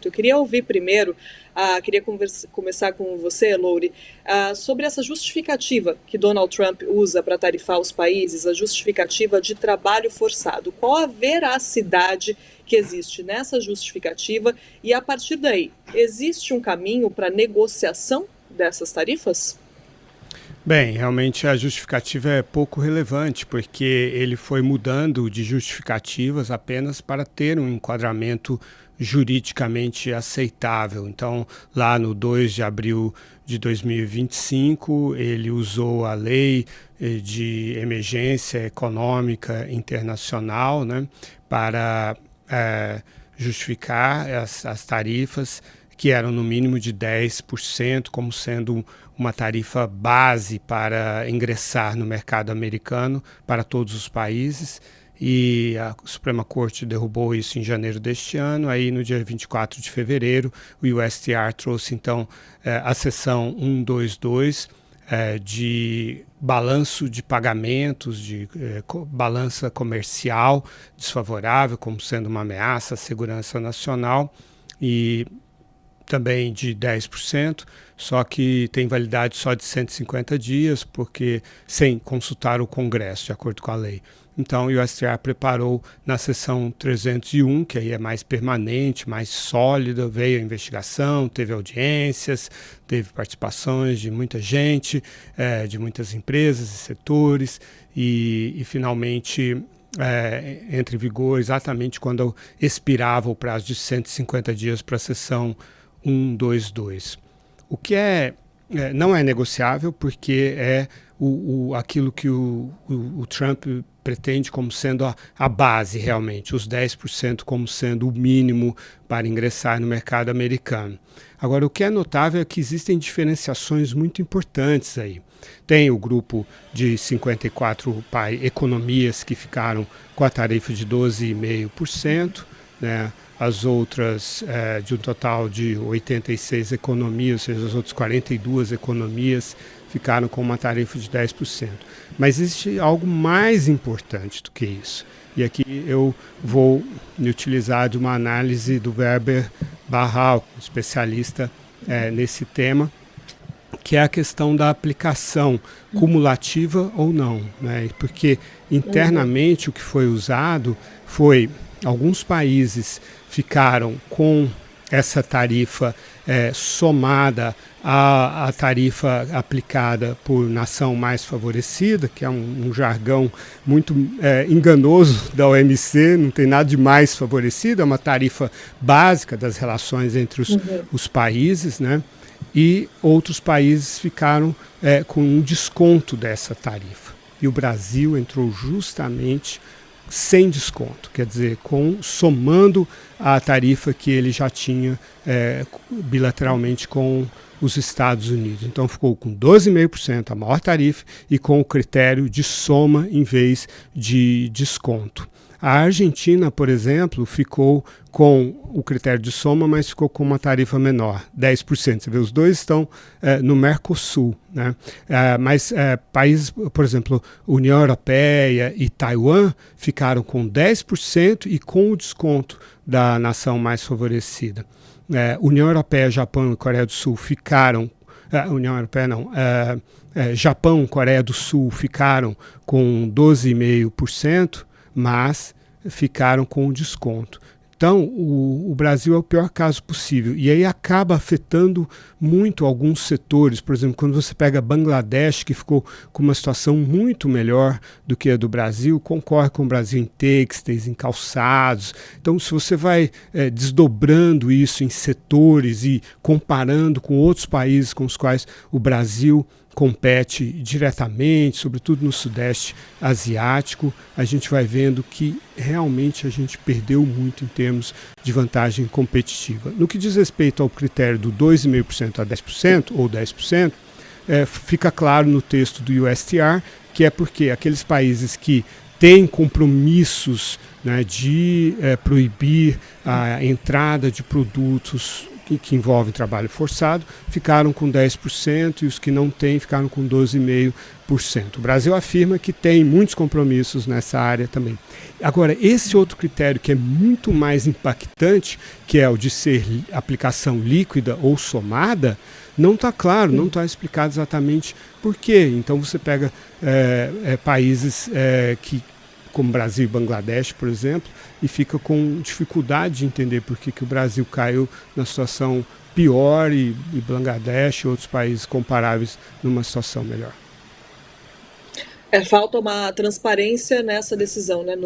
Eu queria ouvir primeiro, queria começar com você, Louri, sobre essa justificativa que Donald Trump usa para tarifar os países, a justificativa de trabalho forçado. Qual a veracidade que existe nessa justificativa e, a partir daí, existe um caminho para negociação dessas tarifas? Bem, realmente a justificativa é pouco relevante, porque ele foi mudando de justificativas apenas para ter um enquadramento juridicamente aceitável. Então, lá no 2 de abril de 2025, ele usou a lei de emergência econômica internacional, né, para justificar as tarifas que eram no mínimo de 10%, como sendo uma tarifa base para ingressar no mercado americano para todos os países. E a Suprema Corte derrubou isso em janeiro deste ano. Aí, no dia 24 de fevereiro, o USTR trouxe, então, a seção 122, de balanço de pagamentos, de balança comercial desfavorável, como sendo uma ameaça à segurança nacional, e também de 10%, só que tem validade só de 150 dias, porque sem consultar o Congresso, de acordo com a lei. Então, o USTR preparou na seção 301, que aí é mais permanente, mais sólida, veio a investigação, teve audiências, teve participações de muita gente, de muitas empresas e setores, e finalmente entra em vigor exatamente quando expirava o prazo de 150 dias para a seção 122. O que não é negociável, porque é aquilo que o Trump pretende como sendo a base realmente, os 10% como sendo o mínimo para ingressar no mercado americano. Agora, o que é notável é que existem diferenciações muito importantes aí. Tem o grupo de 54 economias que ficaram com a tarifa de 12,5%, né? As outras, de um total de 86 economias, ou seja, as outras 42 economias ficaram com uma tarifa de 10%. Mas existe algo mais importante do que isso. E aqui eu vou me utilizar de uma análise do Weber Barral, especialista nesse tema, que é a questão da aplicação cumulativa ou não, né? Porque internamente o que foi usado foi alguns países ficaram com essa tarifa somada à tarifa aplicada por nação mais favorecida, que é um jargão muito enganoso da OMC, não tem nada de mais favorecido, é uma tarifa básica das relações entre os países, né? E outros países ficaram com um desconto dessa tarifa. E o Brasil entrou justamente sem desconto, quer dizer, somando a tarifa que ele já tinha bilateralmente com os Estados Unidos. Então ficou com 12,5%, a maior tarifa, e com o critério de soma em vez de desconto. A Argentina, por exemplo, ficou com o critério de soma, mas ficou com uma tarifa menor, 10%. Você vê, os dois estão no Mercosul, né? Mas países, por exemplo, União Europeia e Taiwan ficaram com 10% e com o desconto da nação mais favorecida. União Europeia, Japão e Coreia do Sul ficaram... União Europeia não... Japão e Coreia do Sul ficaram com 12,5%, mas ficaram com o desconto. Então, o Brasil é o pior caso possível. E aí acaba afetando muito alguns setores. Por exemplo, quando você pega Bangladesh, que ficou com uma situação muito melhor do que a do Brasil, concorre com o Brasil em têxteis, em calçados. Então, se você vai desdobrando isso em setores e comparando com outros países com os quais o Brasil compete diretamente, sobretudo no Sudeste Asiático, a gente vai vendo que realmente a gente perdeu muito em termos de vantagem competitiva. No que diz respeito ao critério do 2,5% a 10% ou 10%, fica claro no texto do USTR que é porque aqueles países que têm compromissos, né, de proibir a entrada de produtos que envolvem trabalho forçado ficaram com 10% e os que não têm ficaram com 12,5%. O Brasil afirma que tem muitos compromissos nessa área também. Agora, esse outro critério que é muito mais impactante, que é o de ser aplicação líquida ou somada, não está claro, não está explicado exatamente por quê. Então você pega países como Brasil e Bangladesh, por exemplo, e fica com dificuldade de entender por que o Brasil caiu na situação pior e Bangladesh e outros países comparáveis numa situação melhor. Falta uma transparência nessa decisão, né? Nos